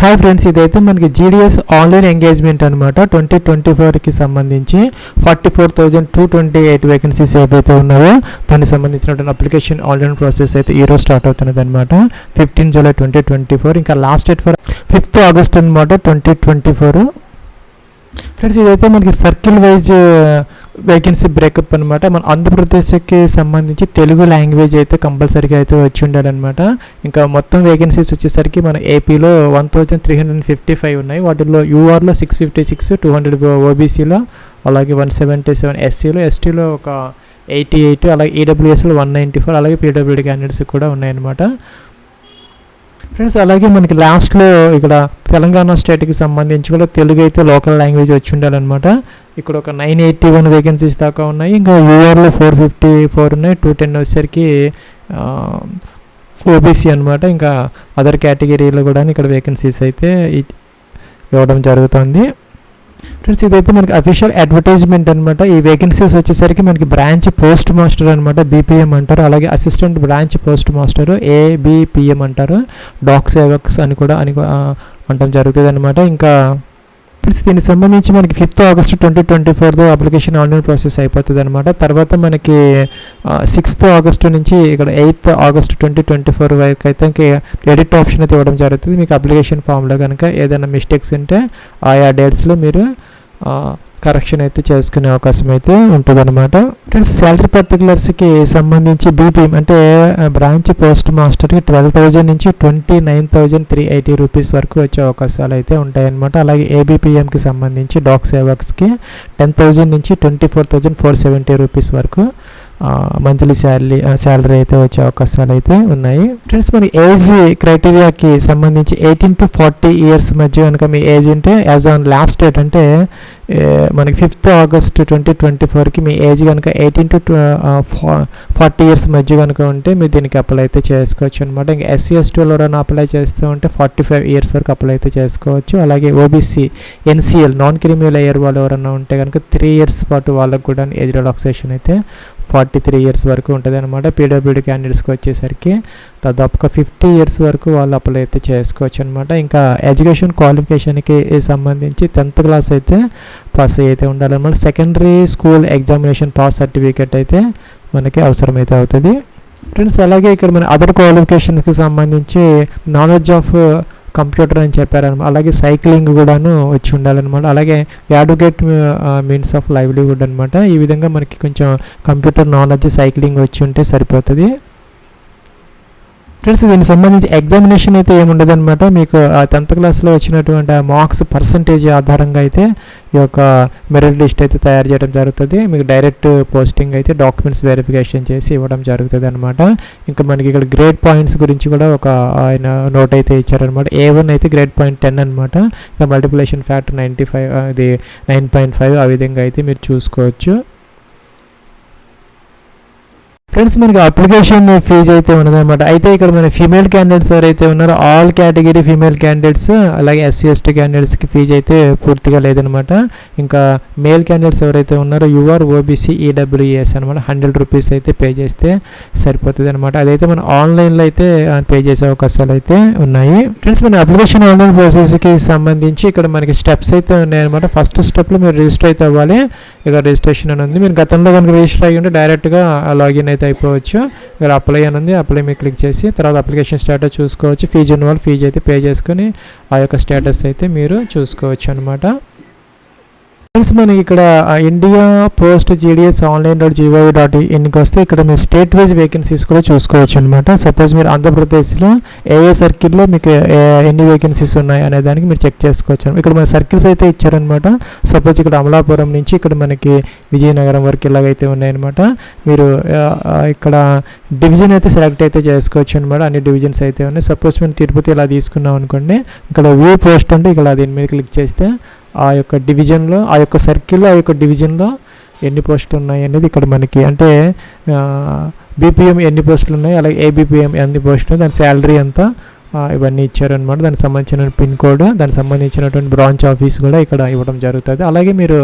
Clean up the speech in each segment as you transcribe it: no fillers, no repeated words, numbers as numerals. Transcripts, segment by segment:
Hi friends, ఇదైతే మనకి GDS online engagement అనమాట. 2024కి సంబంధించి 44,228 వేకెన్సీస్ ఏదైతే ఉన్నాయో దానికి సంబంధించినటువంటి అప్లికేషన్ ఆన్లైన్ ప్రాసెస్ అయితే ఈరోజు స్టార్ట్ అవుతున్నది అనమాట. 15 జూలై 2024. ఇంకా last date for 5th August అనమాట 2024. ఫ్రెండ్స్, ఇదైతే మనకి సర్కిల్ వైజ్ వేకెన్సీ బ్రేకప్ అనమాట. మన ఆంధ్రప్రదేశ్కి సంబంధించి తెలుగు లాంగ్వేజ్ అయితే కంపల్సరీగా అయితే వచ్చి ఉండాలన్నమాట. ఇంకా మొత్తం వేకెన్సీస్ వచ్చేసరికి మన ఏపీలో 1,355 ఉన్నాయి. వాటిల్లో యూఆర్లో 656, 200 ఓబీసీలో, అలాగే 177 ఎస్సీలో, ఎస్టీలో ఒక 88, అలాగే ఈడబ్ల్యూఎస్లో 194, అలాగే పీడబ్ల్యూడీ క్యాండిడేట్స్ కూడా ఉన్నాయన్నమాట. ఫ్రెండ్స్, అలాగే మనకి లాస్ట్లో ఇక్కడ తెలంగాణ స్టేట్కి సంబంధించి కూడా తెలుగు అయితే లోకల్ లాంగ్వేజ్ వచ్చి ఉండాలన్నమాట. ఇక్కడ ఒక 981 వేకెన్సీస్ దాకా ఉన్నాయి. ఇంకా యూఆర్లో 454 ఉన్నాయి. 210 వచ్చేసరికి ఓబీసీ అనమాట. ఇంకా అదర్ కేటగిరీలో కూడా ఇక్కడ వేకెన్సీస్ అయితే ఇవ్వడం జరుగుతుంది. ఫ్రెండ్స్, ఇదైతే మనకి అఫీషియల్ అడ్వర్టైజ్మెంట్ అనమాట. ఈ వేకెన్సీస్ వచ్చేసరికి మనకి బ్రాంచ్ పోస్ట్ మాస్టర్ అనమాట, బీపీఎం అంటారు. అలాగే assistant branch post master, ABPM అంటారు. డాక్ సేవక్స్ అని కూడా అంటాం జరుగుతుంది అనమాట. ఇంకా దీనికి సంబంధించి మనకి 5th August 2024 application online process అయిపోతుంది అనమాట. తర్వాత మనకి 6th ఆగస్టు నుంచి ఇక్కడ 8th ఆగస్ట్ 2024 వరకు అయితే ఇంకా ఎడిట్ ఆప్షన్ అయితే ఇవ్వడం జరుగుతుంది. మీకు అప్లికేషన్ ఫామ్లో కనుక ఏదైనా మిస్టేక్స్ ఉంటే ఆయా డేట్స్లో మీరు కరెక్షన్ అయితే చేసుకునే అవకాశం అయితే ఉంటుంది అనమాట. ఫ్రెండ్స్, శాలరీ పర్టికులర్స్కి సంబంధించి బీపీఎం అంటే బ్రాంచ్ పోస్ట్ మాస్టర్కి 12,000 నుంచి 29,380 రూపీస్ వరకు వచ్చే అవకాశాలు అయితే ఉంటాయన్నమాట. అలాగే ఏబిపిఎంకి సంబంధించి డాక్ సేవక్స్కి 10,000 నుంచి 24,470 రూపీస్ వరకు మంత్లీ శాలరీ అయితే వచ్చే అవకాశాలు అయితే ఉన్నాయి. ఫ్రెండ్స్, మన ఏజ్ క్రైటీరియాకి సంబంధించి 18 to 40 ఇయర్స్ మధ్య కనుక మీ ఏజ్ ఉంటే యాజ్ ఆన్ లాస్ట్ డేట్ అంటే మనకి 5th ఆగస్ట్ 2024కి మీ ఏజ్ కనుక 18 to 40 ఇయర్స్ మధ్య కనుక ఉంటే మీరు దీనికి అప్లై అయితే చేసుకోవచ్చు అనమాట. ఇంకా ఎస్సీ ఎస్టీలో ఎవరైనా అప్లై చేస్తూ ఉంటే 45 ఇయర్స్ వరకు అప్లై అయితే చేసుకోవచ్చు. అలాగే OBC NCL non criminal layer వాళ్ళు ఎవరైనా ఉంటే కనుక 3 ఇయర్స్ పాటు వాళ్ళకు కూడా ఏజ్ రిలాక్సేషన్ అయితే 43 ఇయర్స్ వరకు ఉంటుంది అనమాట. పీడబ్ల్యూడీ క్యాండిడేట్స్కి వచ్చేసరికి దాదాపుగా 50 ఇయర్స్ వరకు వాళ్ళు అప్లై అయితే చేసుకోవచ్చు అనమాట. ఇంకా ఎడ్యుకేషన్ క్వాలిఫికేషన్కి సంబంధించి 10th క్లాస్ అయితే పాస్ అయితే ఉండాలన్నమాట. Secondary school examination pass certificate అయితే మనకి అవసరమైతే అవుతుంది. ఫ్రెండ్స్, అలాగే ఇక్కడ మన అదర్ క్వాలిఫికేషన్స్కి సంబంధించి నాలెడ్జ్ ఆఫ్ కంప్యూటర్ అని చెప్పారనమాట. అలాగే సైక్లింగ్ కూడాను వచ్చి ఉండాలన్నమాట. అలాగే అడ్వకేట్ మీన్స్ ఆఫ్ లైవ్లీహుడ్ అనమాట. ఈ విధంగా మనకి కొంచెం కంప్యూటర్ నాలెడ్జ్, సైక్లింగ్ వచ్చి ఉంటే సరిపోతుంది. ఫ్రెండ్స్, దీనికి సంబంధించి ఎగ్జామినేషన్ అయితే ఏముండదు అనమాట. మీకు 10th క్లాస్లో వచ్చినటువంటి మార్క్స్ పర్సంటేజ్ ఆధారంగా అయితే ఈ యొక్క మెరిట్ లిస్ట్ అయితే తయారు చేయడం జరుగుతుంది. మీకు డైరెక్ట్ పోస్టింగ్ అయితే డాక్యుమెంట్స్ వెరిఫికేషన్ చేసి ఇవ్వడం జరుగుతుంది అనమాట. ఇంకా మనకి ఇక్కడ గ్రేడ్ పాయింట్స్ గురించి కూడా ఒక ఆయన నోట్ అయితే ఇచ్చారనమాట. A1 అయితే గ్రేడ్ పాయింట్ 10 అనమాట. ఇంకా మల్టిప్లికేషన్ ఫ్యాక్టర్ 95, అది 9.5 ఆ విధంగా అయితే మీరు చూసుకోవచ్చు. ఫ్రెండ్స్, మనకి అప్లికేషన్ ఫీజు అయితే ఉన్నదన్నమాట. అయితే ఇక్కడ మన ఫీమేల్ క్యాండిడేట్స్ ఎవరైతే ఉన్నారో ఆల్ కేటగిరీ ఫీమేల్ క్యాండిడేట్స్, అలాగే ఎస్సీ ఎస్టీ క్యాండిడేట్స్కి ఫీజు అయితే పూర్తిగా లేదనమాట. ఇంకా మేల్ క్యాండిడేట్స్ ఎవరైతే ఉన్నారో యూఆర్, ఓబీసీ, ఈడబ్ల్యూఎస్ అనమాట 100 రూపీస్ అయితే పే చేస్తే సరిపోతుంది అనమాట. అదైతే మన ఆన్లైన్లో అయితే పే చేసే అవకాశాలు అయితే ఉన్నాయి. ఫ్రెండ్స్, మన అప్లికేషన్ ఆన్లైన్ ప్రాసెస్కి సంబంధించి ఇక్కడ మనకి స్టెప్స్ అయితే ఉన్నాయన్నమాట. ఫస్ట్ స్టెప్లో మీరు రిజిస్టర్ అయితే అవ్వాలి. ఇక్కడ రిజిస్ట్రేషన్ అని ఉంది. మీరు గతంలో కనుక రిజిస్టర్ అయ్యి ఉంటే డైరెక్ట్గా లాగిన్ అయితే అయిపోవచ్చు. ఇక్కడ అప్లై అని ఉంది. అప్లై మీరు క్లిక్ చేసి తర్వాత అప్లికేషన్ స్టేటస్ చూసుకోవచ్చు. ఫీజు ఉన్న వాళ్ళు ఫీజు అయితే పే చేసుకొని ఆ యొక్క స్టేటస్ అయితే మీరు చూసుకోవచ్చు అనమాట. ఫ్రెండ్స్, మనకి ఇక్కడ ఇండియా పోస్ట్ జీడిఎస్ online.gov.inకి వస్తే ఇక్కడ మీరు స్టేట్ వైజ్ వేకెన్సీస్ కూడా చూసుకోవచ్చు అనమాట. సపోజ్ మీరు ఆంధ్రప్రదేశ్లో ఏ సర్కిల్లో మీకు ఎన్ని వేకెన్సీస్ ఉన్నాయి అనే దానికి మీరు చెక్ చేసుకోవచ్చు. ఇక్కడ మన సర్కిల్స్ అయితే ఇచ్చారనమాట. సపోజ్ ఇక్కడ అమలాపురం నుంచి ఇక్కడ మనకి విజయనగరం వరకు ఇలాగైతే ఉన్నాయన్నమాట. మీరు ఇక్కడ డివిజన్ అయితే సెలెక్ట్ అయితే చేసుకోవచ్చు అనమాట. అన్ని డివిజన్స్ అయితే ఉన్నాయి. సపోజ్ మేము తిరుపతి ఇలా తీసుకున్నాం అనుకోండి, ఇక్కడ వ్యూ పోస్ట్ అంటే ఇక్కడ దీని మీద క్లిక్ చేస్తే ఆ యొక్క డివిజన్లో, ఆ యొక్క సర్కిల్లో, ఆ యొక్క డివిజన్లో ఎన్ని పోస్టులు ఉన్నాయి అనేది ఇక్కడ మనకి అంటే బీపీఎం ఎన్ని పోస్టులు ఉన్నాయి, అలాగే ఏబిపిఎం ఎన్ని పోస్టులు, దాని శాలరీ ఎంత, ఇవన్నీ ఇచ్చారనమాట. దానికి సంబంధించిన పిన్ కోడ్, దానికి సంబంధించినటువంటి బ్రాంచ్ ఆఫీస్ కూడా ఇక్కడ ఇవ్వడం జరుగుతుంది. అలాగే మీరు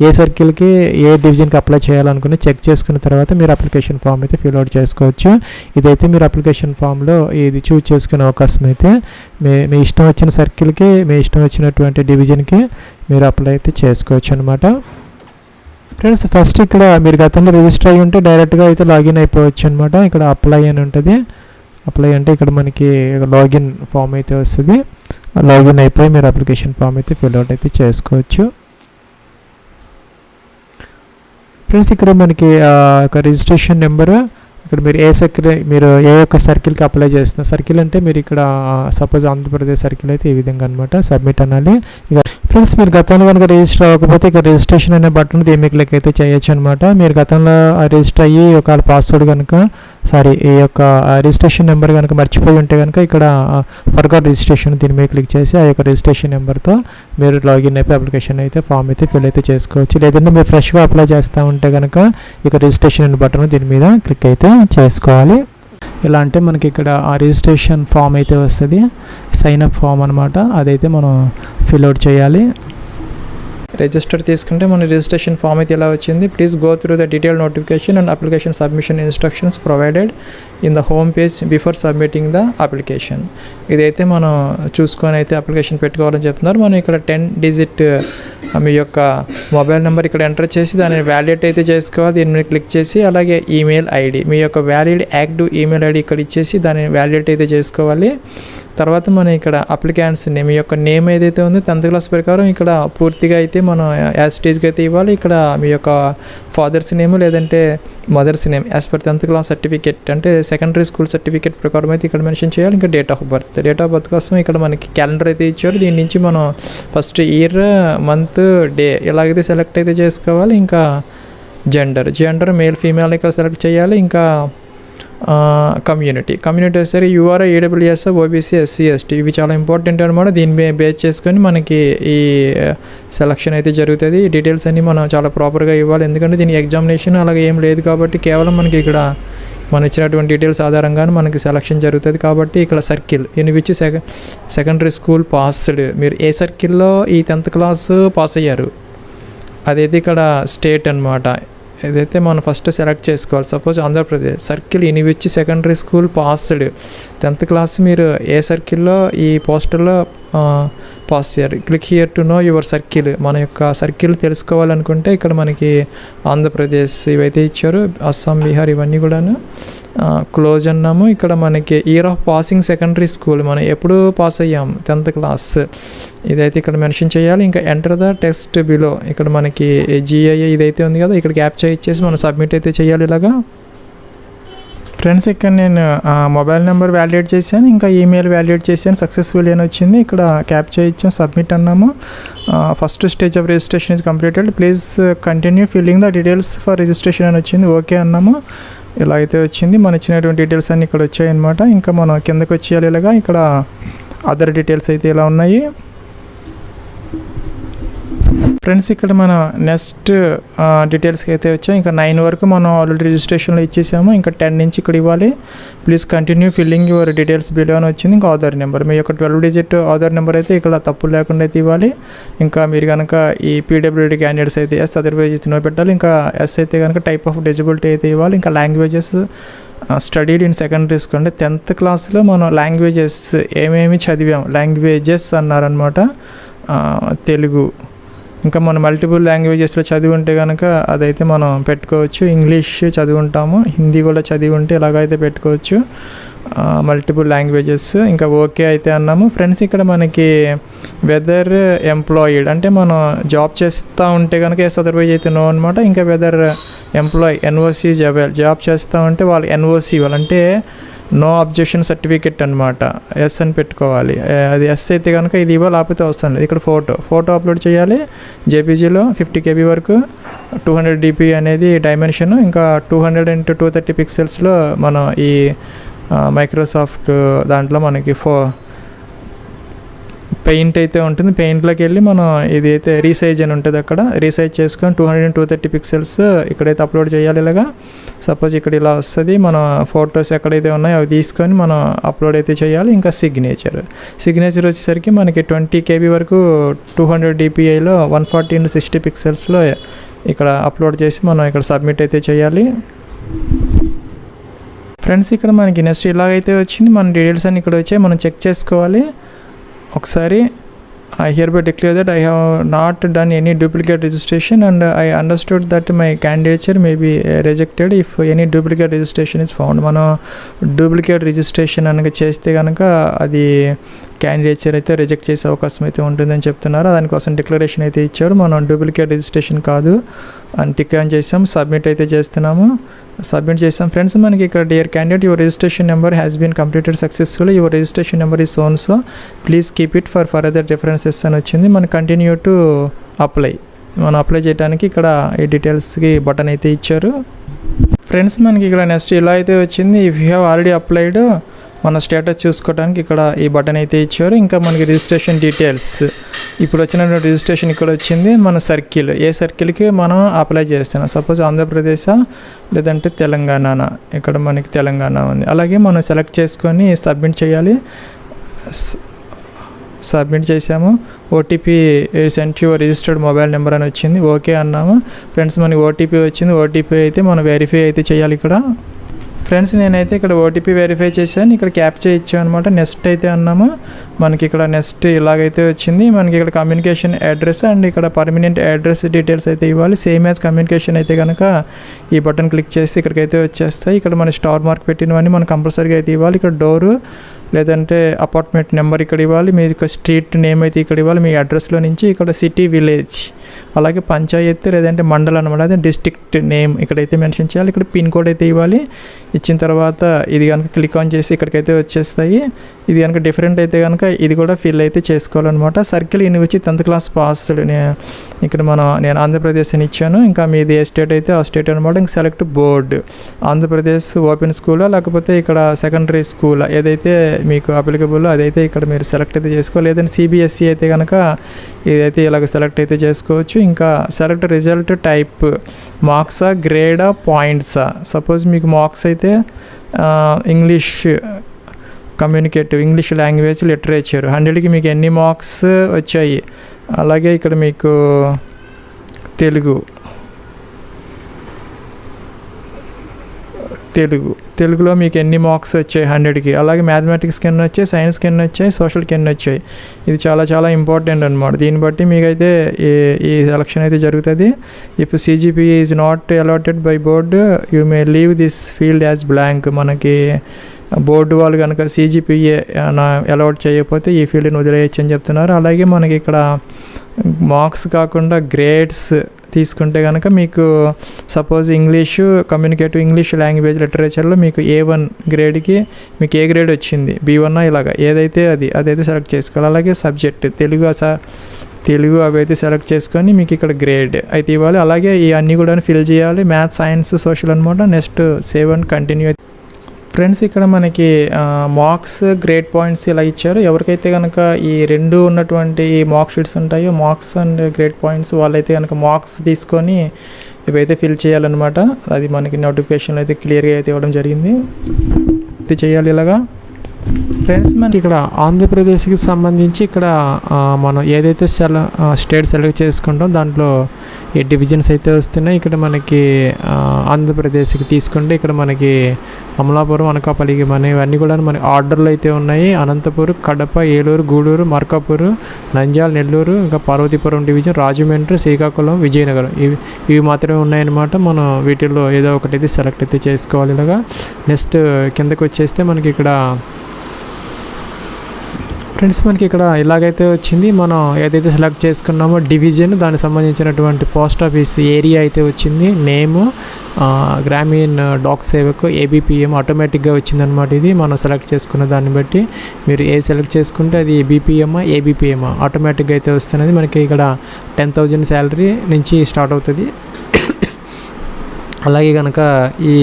ఏ సర్కిల్కి ఏ డివిజన్కి అప్లై చేయాలనుకుని చెక్ చేసుకున్న తర్వాత మీరు అప్లికేషన్ ఫామ్ అయితే ఫిల్ అవుట్ చేసుకోవచ్చు. ఇదైతే మీరు అప్లికేషన్ ఫామ్లో ఇది చూజ్ చేసుకునే అవకాశం అయితే మీ ఇష్టం వచ్చిన సర్కిల్కి, మీ ఇష్టం వచ్చినటువంటి డివిజన్కి మీరు అప్లై అయితే చేసుకోవచ్చు అనమాట. ఫ్రెండ్స్, ఫస్ట్ ఇక్కడ మీరు గతంలో రిజిస్టర్ అయ్యి ఉంటే డైరెక్ట్గా అయితే లాగిన్ అయిపోవచ్చు అనమాట. ఇక్కడ అప్లై అని ఉంటుంది. అప్లై అంటే ఇక్కడ మనకి లాగిన్ ఫామ్ అయితే వస్తుంది. లాగిన్ అయిపోయి మీరు అప్లికేషన్ ఫామ్ అయితే ఫిల్అవుట్ అయితే చేసుకోవచ్చు. ఫ్రెండ్స్, ఇక్కడ మనకి ఒక రిజిస్ట్రేషన్ నెంబరు, ఇక్కడ మీరు మీరు ఏ ఒక్క సర్కిల్కి అప్లై చేస్తున్నారు. సర్కిల్ అంటే మీరు ఇక్కడ సపోజ్ ఆంధ్రప్రదేశ్ సర్కిల్ అయితే ఈ విధంగా అనమాట, సబ్మిట్ అనాలి. ఇక ఫ్రెండ్స్, మీరు గతంలో కనుక రిజిస్టర్ అవ్వకపోతే ఇక్కడ రిజిస్ట్రేషన్ అనే బటన్ దీన్ని క్లిక్ అయితే చేయొచ్చు అనమాట. మీరు గతంలో రిజిస్టర్ అయ్యి ఒకవేళ పాస్వర్డ్ కనుక ఈ యొక్క రిజిస్ట్రేషన్ నెంబర్ కనుక మర్చిపోయి ఉంటే కనుక ఇక్కడ ఫర్గాట్ రిజిస్ట్రేషన్ దీని మీద క్లిక్ చేసి ఆ యొక్క రిజిస్ట్రేషన్ నెంబర్తో మీరు లాగిన్ అయిపోయి అప్లికేషన్ అయితే ఫామ్ అయితే ఫిల్ అయితే చేసుకోవచ్చు. లేదంటే మీరు ఫ్రెష్గా అప్లై చేస్తూ ఉంటే కనుక ఇక రిజిస్ట్రేషన్ బటన్ దీని మీద క్లిక్ అయితే చేసుకోవాలి. ఇలా అంటే మనకి ఇక్కడ ఆ రిజిస్ట్రేషన్ ఫామ్ అయితే వస్తుంది, సైన్ అప్ ఫామ్ అనమాట. అదైతే మనం ఫిల్అవుట్ చేయాలి. రిజిస్టర్ తీసుకుంటే మన రిజిస్ట్రేషన్ ఫామ్ అయితే ఇలా వచ్చింది. Please go through the detail notification and application submission instructions provided in the home page before submitting the application. ఇదైతే మనం చూసుకొని అయితే అప్లికేషన్ పెట్టుకోవాలని చెప్తున్నారు. మనం ఇక్కడ 10 డిజిట్ మీ యొక్క మొబైల్ నెంబర్ ఇక్కడ ఎంటర్ చేసి దాన్ని వ్యాలిడేట్ అయితే చేసుకోవాలి. దీని మీద క్లిక్ చేసి అలాగే ఈమెయిల్ ఐడి, మీ యొక్క వ్యాలిడ్ యాక్టివ్ ఈమెయిల్ ఐడి ఇక్కడ ఇచ్చేసి దాన్ని వ్యాలిడేట్ అయితే చేసుకోవాలి. తర్వాత మనం ఇక్కడ అప్లికెంట్స్ నేమ్, మీ యొక్క నేమ్ ఏదైతే ఉందో 10th క్లాస్ ప్రకారం ఇక్కడ పూర్తిగా అయితే మనం యాజ్ స్టేజ్కి అయితే ఇవ్వాలి. ఇక్కడ మీ యొక్క ఫాదర్స్ నేమ్ లేదంటే mother's name as per 10th class certificate అంటే సెకండరీ స్కూల్ సర్టిఫికేట్ ప్రకారం అయితే ఇక్కడ మెన్షన్ చేయాలి. ఇంకా డేట్ ఆఫ్ బర్త్ కోసం ఇక్కడ మనకి క్యాలెండర్ అయితే ఇచ్చారు. దీని నుంచి మనం ఫస్ట్ ఇయర్, మంత్, డే ఇలాగైతే సెలెక్ట్ అయితే చేసుకోవాలి. ఇంకా జెండర్ మేల్ ఫీమేల్ ఇక్కడ సెలెక్ట్ చేయాలి. ఇంకా కమ్యూనిటీ వచ్చేసరికి UR, EWS, OBC, SC, ST ఇవి చాలా ఇంపార్టెంట్ అనమాట. దీన్ని బేస్ చేసుకొని మనకి ఈ సెలక్షన్ అయితే జరుగుతుంది. ఈ డీటెయిల్స్ అన్నీ మనం చాలా ప్రాపర్గా ఇవ్వాలి, ఎందుకంటే దీనికి ఎగ్జామినేషన్ అలాగే ఏం లేదు కాబట్టి కేవలం మనకి ఇక్కడ మనం ఇచ్చినటువంటి డీటెయిల్స్ ఆధారంగానే మనకి సెలక్షన్ జరుగుతుంది. కాబట్టి ఇక్కడ circle in which secondary school passed, మీరు ఏ సర్కిల్లో ఈ 10th క్లాస్ పాస్ అయ్యారు అదైతే ఇక్కడ స్టేట్ అనమాట. ఏదైతే మనం ఫస్ట్ సెలెక్ట్ చేసుకోవాలి. Suppose Andhra Pradesh circle in which secondary school passed 10th class మీరు ఏ సర్కిల్లో ఈ పోస్టర్లో పాస్ చేయాలి. Click here to know your circle, మన యొక్క సర్కిల్ తెలుసుకోవాలనుకుంటే ఇక్కడ మనకి ఆంధ్రప్రదేశ్ ఇవైతే ఇచ్చారు, అస్సాం, బీహార్ ఇవన్నీ కూడాను క్లోజ్ అన్నాము. ఇక్కడ మనకి year of passing secondary school, మనం ఎప్పుడు పాస్ అయ్యాం 10th క్లాస్ ఇదైతే ఇక్కడ మెన్షన్ చేయాలి. ఇంకా ఎంటర్ ద టెక్స్ట్ బిలో, ఇక్కడ మనకి జిఐఏ ఇదైతే ఉంది కదా, ఇక్కడ క్యాప్చర్ ఇచ్చేసి మనం సబ్మిట్ అయితే చేయాలి. ఇలాగా ఫ్రెండ్స్, ఇక్కడ నేను మొబైల్ నెంబర్ వ్యాలిడేట్ చేశాను, ఇంకా ఈమెయిల్ వ్యాలిడేట్ చేశాను, సక్సెస్ఫుల్ అని వచ్చింది. ఇక్కడ క్యాప్చర్ ఇచ్చాం, సబ్మిట్ అన్నాము. First stage of registration is completed, please continue filling the details for registration అని వచ్చింది. ఓకే అన్నాము. ఇలా అయితే వచ్చింది. మనం ఇచ్చినటువంటి డీటెయిల్స్ అన్నీ ఇక్కడ వచ్చాయి అనమాట. ఇంకా మనం కిందకి వచ్చేయాలి. ఇలాగా ఇక్కడ అదర్ డీటెయిల్స్ అయితే ఇలా ఉన్నాయి. ఫ్రెండ్స్, ఇక్కడ మనం నెక్స్ట్ డీటెయిల్స్కి అయితే వచ్చాం. ఇంకా 9 వరకు మనం ఆల్రెడీ రిజిస్ట్రేషన్లో ఇచ్చేసాము. ఇంకా 10 నుంచి ఇక్కడ ఇవ్వాలి. Please continue filling your details below అని వచ్చింది. ఇంకా ఆధార్ నెంబర్, మీ యొక్క 12 డిజిట్ ఆధార్ నెంబర్ అయితే ఇక్కడ తప్పు లేకుండా అయితే ఇవ్వాలి. ఇంకా మీరు కనుక ఈ పీడబ్ల్యూడీ క్యాండిడేట్స్ అయితే ఎస్, అదర్వైజ్ నో పెట్టాలి. ఇంకా ఎస్ అయితే కనుక టైప్ ఆఫ్ డిజబిలిటీ అయితే ఇవ్వాలి. ఇంకా languages studied in secondary school అంటే 10th క్లాస్లో మనం లాంగ్వేజెస్ ఏమేమి చదివాం, లాంగ్వేజెస్ అన్నారనమాట. తెలుగు, ఇంకా మనం మల్టిపుల్ లాంగ్వేజెస్లో చదివి ఉంటే కనుక అదైతే మనం పెట్టుకోవచ్చు. ఇంగ్లీష్ చదివి ఉంటాము, హిందీ కూడా చదివి ఉంటే ఇలాగైతే పెట్టుకోవచ్చు. Multiple languages. ఇంకా ఓకే అయితే అన్నాము. ఫ్రెండ్స్, ఇక్కడ మనకి వెదర్ ఎంప్లాయిడ్ అంటే మనం జాబ్ చేస్తూ ఉంటే కనుక ఎస్, అదర్వైజ్ అయితే నో అనమాట. ఇంకా వెదర్ ఎంప్లాయ్ ఎన్ఓసి జాబ్ చేస్తూ ఉంటే వాళ్ళు ఎన్ఓసి ఇవ్వాలంటే నో అబ్జెక్షన్ సర్టిఫికెట్ అనమాట, ఎస్ అని పెట్టుకోవాలి. అది ఎస్ అయితే కనుక ఇది ఇవ్వాలి, లేకపోతే అవసరం లేదు. ఇక్కడ ఫోటో అప్లోడ్ చేయాలి జేపీజీలో 50 KB వరకు, 200 DP అనేది డైమెన్షన్. ఇంకా 200 x 230 పిక్సెల్స్లో మనం ఈ మైక్రోసాఫ్ట్ దాంట్లో మనకి పెయింట్ అయితే ఉంటుంది. పెయింట్లోకి వెళ్ళి మనం ఇది అయితే రీసైజ్ అని ఉంటుంది, అక్కడ రీసైజ్ చేసుకొని 200 × 230 పిక్సెల్స్ ఇక్కడైతే అప్లోడ్ చేయాలి. ఇలాగా సపోజ్ ఇక్కడ ఇలా వస్తుంది, మన ఫొటోస్ ఎక్కడైతే ఉన్నాయో అవి తీసుకొని మనం అప్లోడ్ అయితే చేయాలి. ఇంకా సిగ్నేచర్ వచ్చేసరికి మనకి 20 KB వరకు 200 DPIలో 140 × 60 పిక్సెల్స్లో ఇక్కడ అప్లోడ్ చేసి మనం ఇక్కడ సబ్మిట్ అయితే చేయాలి. ఫ్రెండ్స్ ఇక్కడ మనకి నెక్స్ట్ ఇలాగైతే వచ్చింది, మన డీటెయిల్స్ అన్ని ఇక్కడ వచ్చాయి, మనం చెక్ చేసుకోవాలి ఒకసారి. I hereby declare that I have not done any duplicate registration and I understood that my candidature may be rejected if any duplicate registration is found. మనం డూప్లికేట్ రిజిస్ట్రేషన్ అనగా చేస్తే కనుక అది క్యాండిడేచర్ అయితే రిజెక్ట్ చేసే అవకాశం అయితే ఉంటుందని చెప్తున్నారు. దానికోసం డిక్లరేషన్ అయితే ఇచ్చారు. మనం డూప్లికేట్ రిజిస్ట్రేషన్ కాదు అని టిక్ ఆన్ చేసాం, సబ్మిట్ అయితే చేస్తున్నాము. సబ్మిట్ చేసాం. ఫ్రెండ్స్ మనకి ఇక్కడ dear candidate your registration number has been completed successful, your registration number is shown so please keep it for further differences అని వచ్చింది. మనం కంటిన్యూ టు అప్లై, మనం అప్లై చేయడానికి ఇక్కడ ఈ డీటెయిల్స్కి బటన్ అయితే ఇచ్చారు. ఫ్రెండ్స్ మనకి ఇక్కడ నెక్స్ట్ ఇలా అయితే వచ్చింది, if you have already applied మన స్టేటస్ చూసుకోవడానికి ఇక్కడ ఈ బటన్ అయితే ఇచ్చారు. ఇంకా మనకి రిజిస్ట్రేషన్ డీటెయిల్స్ ఇప్పుడు వచ్చిన రిజిస్ట్రేషన్ ఇక్కడ వచ్చింది. మన సర్కిల్, ఏ సర్కిల్కి మనం అప్లై చేస్తున్నాం, సపోజ్ ఆంధ్రప్రదేశ్ లేదంటే తెలంగాణ, ఇక్కడ మనకి తెలంగాణ ఉంది. అలాగే మనం సెలెక్ట్ చేసుకొని సబ్మిట్ చేయాలి. సబ్మిట్ చేసాము. OTP cent your registered mobile number అని వచ్చింది, ఓకే అన్నాము. ఫ్రెండ్స్ మనకి ఓటీపీ వచ్చింది. ఓటీపీ అయితే మనం వెరిఫై అయితే చేయాలి ఇక్కడ. ఫ్రెండ్స్ నేనైతే ఇక్కడ ఓటీపీ వెరిఫై చేశాను, ఇక్కడ క్యాప్చా ఇచ్చాను అనమాట. నెక్స్ట్ అయితే అన్నాము. మనకి ఇక్కడ నెక్స్ట్ ఇలాగైతే వచ్చింది. మనకి ఇక్కడ కమ్యూనికేషన్ అడ్రస్ అండ్ ఇక్కడ పర్మనెంట్ అడ్రస్ డీటెయిల్స్ అయితే ఇవ్వాలి. సేమ్ యాజ్ కమ్యూనికేషన్ అయితే కనుక ఈ బటన్ క్లిక్ చేసి ఇక్కడికైతే వచ్చేస్తాయి. ఇక్కడ మన స్టార్ మార్క్ పెట్టినవన్నీ మనం కంపల్సరీగా అయితే ఇవ్వాలి. ఇక్కడ డోరు లేదంటే అపార్ట్మెంట్ నెంబర్ ఇక్కడ ఇవ్వాలి, మీ స్ట్రీట్ నేమ్ అయితే ఇక్కడ ఇవ్వాలి, మీ అడ్రస్లో నుంచి ఇక్కడ సిటీ, విలేజ్, అలాగే పంచాయతీ లేదంటే మండలం అనమాట, అదే డిస్ట్రిక్ట్ నేమ్ ఇక్కడైతే మెన్షన్ చేయాలి. ఇక్కడ పిన్ కోడ్ అయితే ఇవ్వాలి. ఇచ్చిన తర్వాత ఇది కనుక క్లిక్ ఆన్ చేసి ఇక్కడికైతే వచ్చేస్తాయి. ఇది కనుక డిఫరెంట్ అయితే కనుక ఇది కూడా ఫిల్ అయితే చేసుకోవాలన్నమాట. సర్కిల్ ఇన్ని వచ్చి 10th క్లాస్ పాస్డ్ ఇక్కడ నేను ఆంధ్రప్రదేశ్ అని ఇచ్చాను. ఇంకా మీది ఏ స్టేట్ అయితే ఆ స్టేట్ అనమాట. ఇంకా సెలెక్ట్ బోర్డ్, ఆంధ్రప్రదేశ్ ఓపెన్ స్కూలా లేకపోతే ఇక్కడ సెకండరీ స్కూలా, ఏదైతే మీకు అప్లికబుల్ అదైతే ఇక్కడ మీరు సెలెక్ట్ అయితే చేసుకోవాలి. లేదంటే సిబిఎస్ఈ అయితే కనుక ఇదైతే ఇలాగ సెలెక్ట్ అయితే చేసుకోవచ్చు. ఇంకా సెలెక్ట్ రిజల్ట్ టైప్, మార్క్సా, గ్రేడా, పాయింట్సా. సపోజ్ మీకు మార్క్స్ అయితే English communicative, English language, literature 100కి మీకు ఎన్ని మార్క్స్ వచ్చాయి. అలాగే ఇక్కడ మీకు తెలుగులో మీకు ఎన్ని మార్క్స్ వచ్చాయి 100కి. అలాగే మ్యాథమెటిక్స్కి ఎన్ని వచ్చాయి, సైన్స్కి ఎన్ని వచ్చాయి, సోషల్కి ఎన్ని వచ్చాయి. ఇది చాలా చాలా ఇంపార్టెంట్ అనమాట. దీన్ని బట్టి మీకైతే ఈ సెలక్షన్ అయితే జరుగుతుంది. If CGPA is not allotted by board you may leave this field as blank. మనకి బోర్డు వాళ్ళు కనుక సిజిపిఏ అలాట్ చేయకపోతే ఈ ఫీల్డ్ని వదిలేయచ్చు అని చెప్తున్నారు. అలాగే మనకి ఇక్కడ మార్క్స్ కాకుండా గ్రేడ్స్ తీసుకుంటే కనుక మీకు suppose English communicative, English language, లిటరేచర్లో మీకు A1 గ్రేడ్కి మీకు ఏ గ్రేడ్ వచ్చింది, B1 ఇలాగా ఏదైతే అదైతే సెలెక్ట్ చేసుకోవాలి. అలాగే సబ్జెక్ట్ తెలుగు అవి అయితే సెలెక్ట్ చేసుకొని మీకు ఇక్కడ గ్రేడ్ అయితే ఇవ్వాలి. అలాగే ఈ అన్నీ కూడా ఫిల్ చేయాలి. మ్యాథ్స్, సైన్స్, సోషల్ అనమాట. Next save and continue. Friends ఇక్కడ మనకి మార్క్స్, గ్రేడ్ పాయింట్స్ ఇలా ఇచ్చారు. ఎవరికైతే కనుక ఈ రెండు ఉన్నటువంటి మార్క్ షీట్స్ ఉంటాయో, మార్క్స్ అండ్ గ్రేడ్ పాయింట్స్, వాళ్ళైతే కనుక మార్క్స్ తీసుకొని ఇవైతే ఫిల్ చేయాలన్నమాట. అది మనకి నోటిఫికేషన్లో అయితే క్లియర్గా అయితే ఇవ్వడం జరిగింది. ఇది చేయాలి ఇలాగా. ఫ్రెండ్స్ మనకి ఇక్కడ ఆంధ్రప్రదేశ్కి సంబంధించి ఇక్కడ మనం ఏదైతే స్టేట్ సెలెక్ట్ చేసుకుంటాం దాంట్లో ఈ డివిజన్స్ అయితే వస్తున్నాయి. ఇక్కడ మనకి ఆంధ్రప్రదేశ్కి తీసుకుంటే ఇక్కడ మనకి అమలాపురం, అనకాపల్లి ఇవన్నీ కూడా మనకి ఆర్డర్లు అయితే ఉన్నాయి. అనంతపురం, కడప, ఏలూరు, గూడూరు, మార్కాపూర్, నంద్యాల, నెల్లూరు, ఇంకా పార్వతీపురం డివిజన్, రాజమండ్రి, శ్రీకాకుళం, విజయనగరం ఇవి మాత్రమే ఉన్నాయన్నమాట. మనం వీటిల్లో ఏదో ఒకటి సెలెక్ట్ అయితే చేసుకోవాలి ఇలాగా. నెక్స్ట్ కిందకి వచ్చేస్తే మనకి ఇక్కడ ఫ్రెండ్స్ మనకి ఇక్కడ ఇలాగైతే వచ్చింది. మనం ఏదైతే సెలెక్ట్ చేసుకున్నామో డివిజన్, దానికి సంబంధించినటువంటి పోస్ట్ ఆఫీస్ ఏరియా అయితే వచ్చింది. నేము గ్రామీణ్ డాక్ సేవకు ABPM ఆటోమేటిక్గా వచ్చిందనమాట. ఇది మనం సెలెక్ట్ చేసుకున్న దాన్ని బట్టి మీరు ఏ సెలెక్ట్ చేసుకుంటే అది BPM ABPM ఆటోమేటిక్గా అయితే వస్తున్నది. మనకి ఇక్కడ 10,000 శాలరీ నుంచి స్టార్ట్ అవుతుంది. అలాగే కనుక ఈ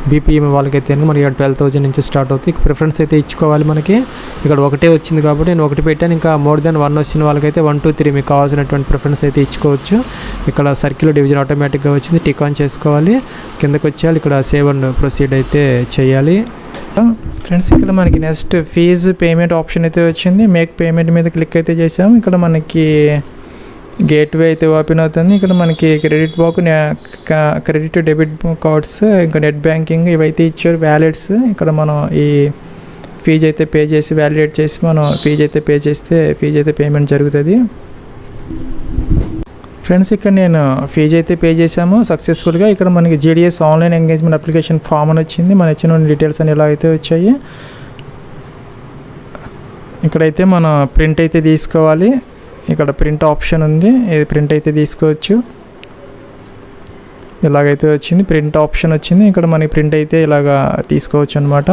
బీపీఎం వాళ్ళకైతే మనకి 12,000 నుంచి స్టార్ట్ అవుతుంది. ప్రిఫరెన్స్ అయితే ఇచ్చుకోవాలి. మనకి ఇక్కడ ఒకటే వచ్చింది కాబట్టి నేను ఒకటి పెట్టాను. ఇంకా మోర్ దెన్ 1 వచ్చిన వాళ్ళకైతే 1, 2, 3 మీకు కావాల్సినటువంటి ప్రిఫరెన్స్ అయితే ఇచ్చుకోవచ్చు. ఇక్కడ సర్కిల్ డివిజన్ ఆటోమేటిక్గా వచ్చింది, టిక్ ఆన్ చేసుకోవాలి. కిందకి వచ్చేయాలి, ఇక్కడ సేవ్ అండ్ ప్రొసీడ్ అయితే చేయాలి. ఫ్రెండ్స్ ఇక్కడ మనకి నెక్స్ట్ ఫీజు పేమెంట్ ఆప్షన్ అయితే వచ్చింది. మేక్ పేమెంట్ మీద క్లిక్ అయితే చేసాము. ఇక్కడ మనకి గేట్వే అయితే ఓపెన్ అవుతుంది. ఇక్కడ మనకి క్రెడిట్ డెబిట్ కార్డ్స్, ఇంకా నెట్ బ్యాంకింగ్ ఇవైతే ఇచ్చారు. వ్యాలెట్స్ ఇక్కడ మనం ఈ ఫీజు అయితే పే చేసి వ్యాలిడేట్ చేసి మనం ఫీజు అయితే పే చేస్తే ఫీజు అయితే పేమెంట్ జరుగుతుంది. ఫ్రెండ్స్ ఇక్కడ నేను ఫీజు అయితే పే చేసాము సక్సెస్ఫుల్గా. ఇక్కడ మనకి GDS online engagement application form అని వచ్చింది. మన ఇచ్చిన డీటెయిల్స్ అని ఇలా అయితే వచ్చాయి. ఇక్కడైతే మనం ప్రింట్ అయితే తీసుకోవాలి. ఇక్కడ ప్రింట్ ఆప్షన్ ఉంది, ఇది ప్రింట్ అయితే తీసుకోవచ్చు. ఇలాగైతే వచ్చింది, ప్రింట్ ఆప్షన్ వచ్చింది. ఇక్కడ మనకి ప్రింట్ అయితే ఇలాగా తీసుకోవచ్చు అనమాట.